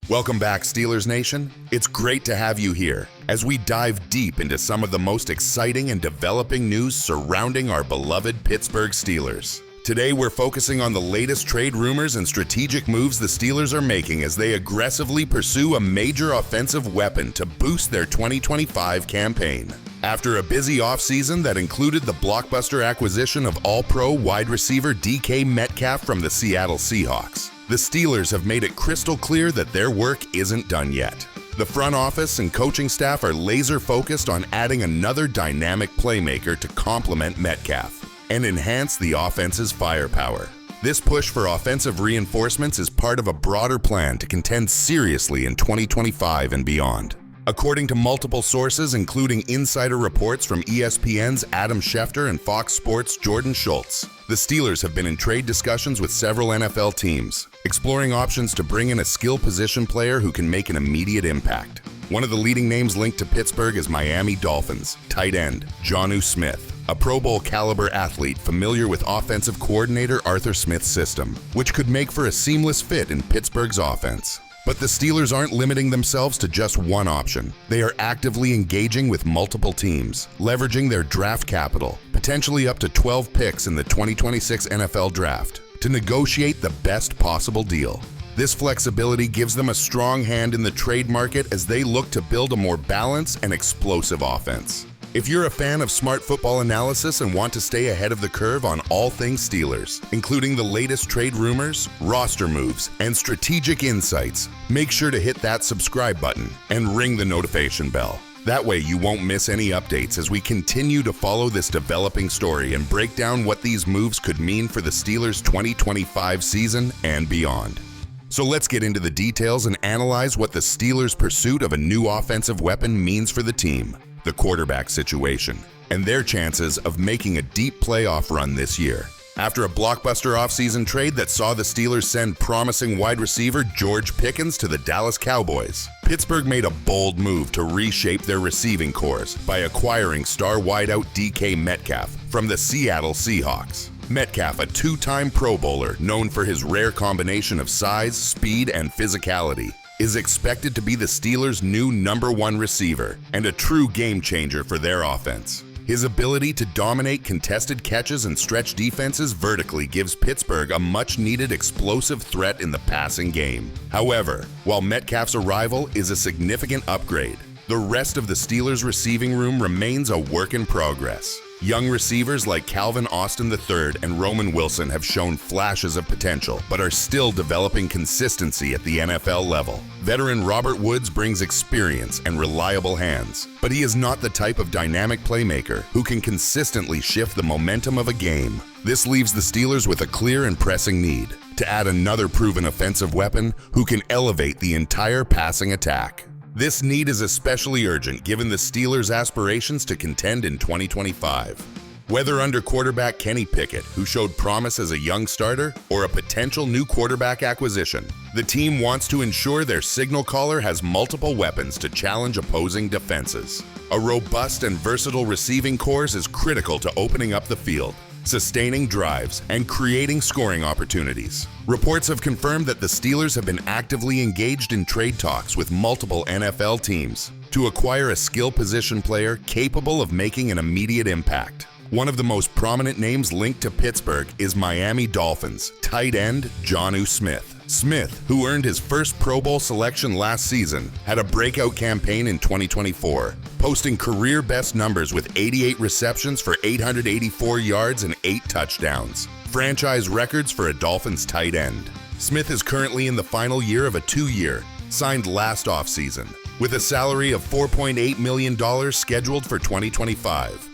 Welcome back, Steelers Nation. It's great to have you here as we dive deep into some of the most exciting and developing news surrounding our beloved Pittsburgh Steelers. Today, we're focusing on the latest trade rumors and strategic moves the Steelers are making as they aggressively pursue a major offensive weapon to boost their 2025 campaign. After a busy offseason that included the blockbuster acquisition of All-Pro wide receiver DK Metcalf from the Seattle Seahawks, the Steelers have made it crystal clear that their work isn't done yet. The front office and coaching staff are laser-focused on adding another dynamic playmaker to complement Metcalf and enhance the offense's firepower. This push for offensive reinforcements is part of a broader plan to contend seriously in 2025 and beyond. According to multiple sources, including insider reports from ESPN's Adam Schefter and Fox Sports' Jordan Schultz, the Steelers have been in trade discussions with several NFL teams, exploring options to bring in a skill position player who can make an immediate impact. One of the leading names linked to Pittsburgh is Miami Dolphins tight end Jonnu Smith, a Pro Bowl caliber athlete familiar with offensive coordinator Arthur Smith's system, which could make for a seamless fit in Pittsburgh's offense. But the Steelers aren't limiting themselves to just one option. They are actively engaging with multiple teams, leveraging their draft capital, potentially up to 12 picks in the 2026 NFL Draft, to negotiate the best possible deal. This flexibility gives them a strong hand in the trade market as they look to build a more balanced and explosive offense. If you're a fan of smart football analysis and want to stay ahead of the curve on all things Steelers, including the latest trade rumors, roster moves, and strategic insights, make sure to hit that subscribe button and ring the notification bell. That way you won't miss any updates as we continue to follow this developing story and break down what these moves could mean for the Steelers' 2025 season and beyond. So let's get into the details and analyze what the Steelers' pursuit of a new offensive weapon means for the team, the quarterback situation, and their chances of making a deep playoff run this year. After a blockbuster offseason trade that saw the Steelers send promising wide receiver George Pickens to the Dallas Cowboys, Pittsburgh made a bold move to reshape their receiving corps by acquiring star wideout DK Metcalf from the Seattle Seahawks. Metcalf, a two-time Pro Bowler known for his rare combination of size, speed, and physicality, is expected to be the Steelers' new #1 receiver and a true game changer for their offense. His ability to dominate contested catches and stretch defenses vertically gives Pittsburgh a much-needed explosive threat in the passing game. However, while Metcalf's arrival is a significant upgrade, the rest of the Steelers' receiving room remains a work in progress. Young receivers like Calvin Austin III and Roman Wilson have shown flashes of potential, but are still developing consistency at the NFL level. Veteran Robert Woods brings experience and reliable hands, but he is not the type of dynamic playmaker who can consistently shift the momentum of a game. This leaves the Steelers with a clear and pressing need to add another proven offensive weapon who can elevate the entire passing attack. This need is especially urgent given the Steelers' aspirations to contend in 2025. Whether under quarterback Kenny Pickett, who showed promise as a young starter, or a potential new quarterback acquisition, the team wants to ensure their signal caller has multiple weapons to challenge opposing defenses. A robust and versatile receiving corps is critical to opening up the field, sustaining drives, and creating scoring opportunities. Reports have confirmed that the Steelers have been actively engaged in trade talks with multiple NFL teams to acquire a skill position player capable of making an immediate impact. One of the most prominent names linked to Pittsburgh is Miami Dolphins tight end Jonnu Smith. Smith, who earned his first Pro Bowl selection last season, had a breakout campaign in 2024, posting career-best numbers with 88 receptions for 884 yards and 8 touchdowns, franchise records for a Dolphins tight end. Smith is currently in the final year of a 2-year, signed last offseason, with a salary of $4.8 million scheduled for 2025.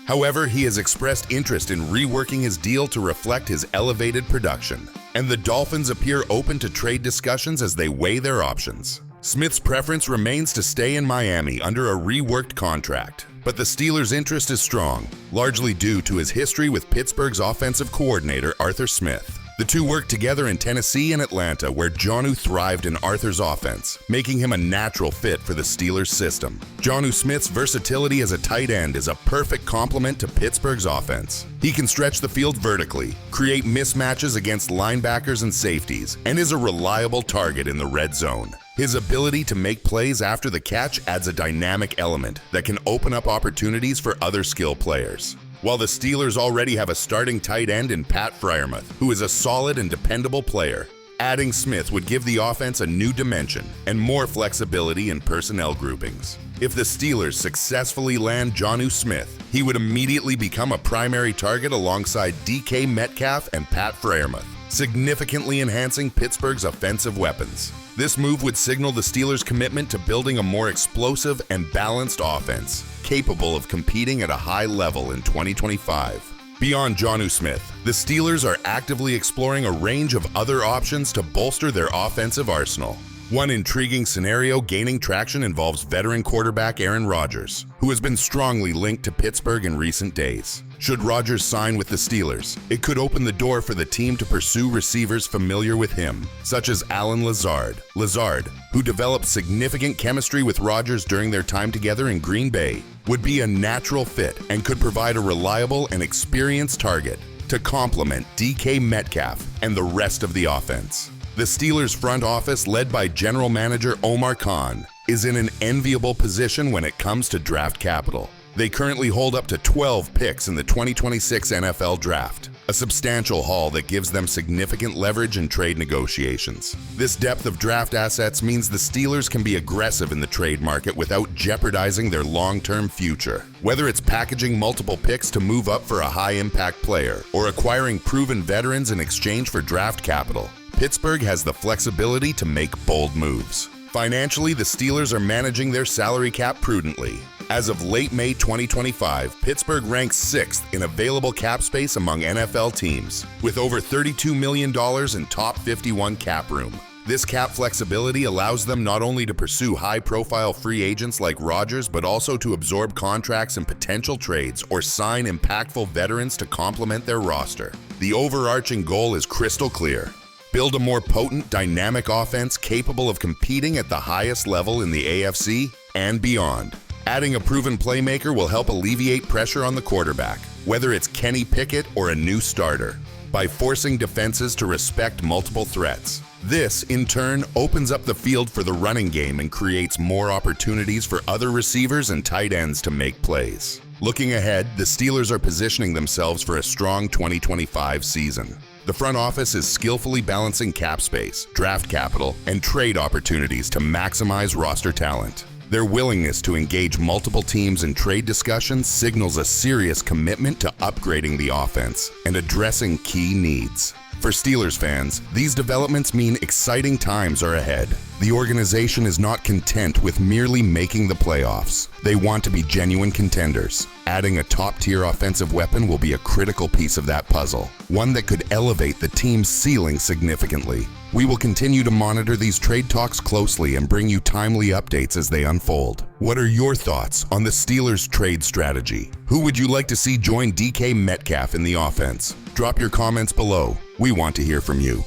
However, he has expressed interest in reworking his deal to reflect his elevated production, and the Dolphins appear open to trade discussions as they weigh their options. Smith's preference remains to stay in Miami under a reworked contract, but the Steelers' interest is strong, largely due to his history with Pittsburgh's offensive coordinator Arthur Smith. The two worked together in Tennessee and Atlanta, where Jonnu thrived in Arthur's offense, making him a natural fit for the Steelers' system. Jonnu Smith's versatility as a tight end is a perfect complement to Pittsburgh's offense. He can stretch the field vertically, create mismatches against linebackers and safeties, and is a reliable target in the red zone. His ability to make plays after the catch adds a dynamic element that can open up opportunities for other skill players. While the Steelers already have a starting tight end in Pat Freiermuth, who is a solid and dependable player, adding Smith would give the offense a new dimension and more flexibility in personnel groupings. If the Steelers successfully land Jonnu Smith, he would immediately become a primary target alongside DK Metcalf and Pat Freiermuth, significantly enhancing Pittsburgh's offensive weapons. This move would signal the Steelers' commitment to building a more explosive and balanced offense, capable of competing at a high level in 2025. Beyond Jonnu Smith, the Steelers are actively exploring a range of other options to bolster their offensive arsenal. One intriguing scenario gaining traction involves veteran quarterback Aaron Rodgers, who has been strongly linked to Pittsburgh in recent days. Should Rodgers sign with the Steelers, it could open the door for the team to pursue receivers familiar with him, such as Lazard, who developed significant chemistry with Rodgers during their time together in Green Bay, would be a natural fit and could provide a reliable and experienced target to complement DK Metcalf and the rest of the offense. The Steelers' front office, led by General Manager Omar Khan, is in an enviable position when it comes to draft capital. They currently hold up to 12 picks in the 2026 NFL Draft, a substantial haul that gives them significant leverage in trade negotiations. This depth of draft assets means the Steelers can be aggressive in the trade market without jeopardizing their long-term future. Whether it's packaging multiple picks to move up for a high-impact player or acquiring proven veterans in exchange for draft capital, Pittsburgh has the flexibility to make bold moves. Financially, the Steelers are managing their salary cap prudently. As of late May 2025, Pittsburgh ranks 6th in available cap space among NFL teams, with over $32 million in top 51 cap room. This cap flexibility allows them not only to pursue high-profile free agents like Rodgers, but also to absorb contracts and potential trades or sign impactful veterans to complement their roster. The overarching goal is crystal clear: build a more potent, dynamic offense capable of competing at the highest level in the AFC and beyond. Adding a proven playmaker will help alleviate pressure on the quarterback, whether it's Kenny Pickett or a new starter, by forcing defenses to respect multiple threats. This, in turn, opens up the field for the running game and creates more opportunities for other receivers and tight ends to make plays. Looking ahead, the Steelers are positioning themselves for a strong 2025 season. The front office is skillfully balancing cap space, draft capital, and trade opportunities to maximize roster talent. Their willingness to engage multiple teams in trade discussions signals a serious commitment to upgrading the offense and addressing key needs. For Steelers fans, these developments mean exciting times are ahead. The organization is not content with merely making the playoffs. They want to be genuine contenders. Adding a top-tier offensive weapon will be a critical piece of that puzzle, one that could elevate the team's ceiling significantly. We will continue to monitor these trade talks closely and bring you timely updates as they unfold. What are your thoughts on the Steelers' trade strategy? Who would you like to see join DK Metcalf in the offense? Drop your comments below. We want to hear from you.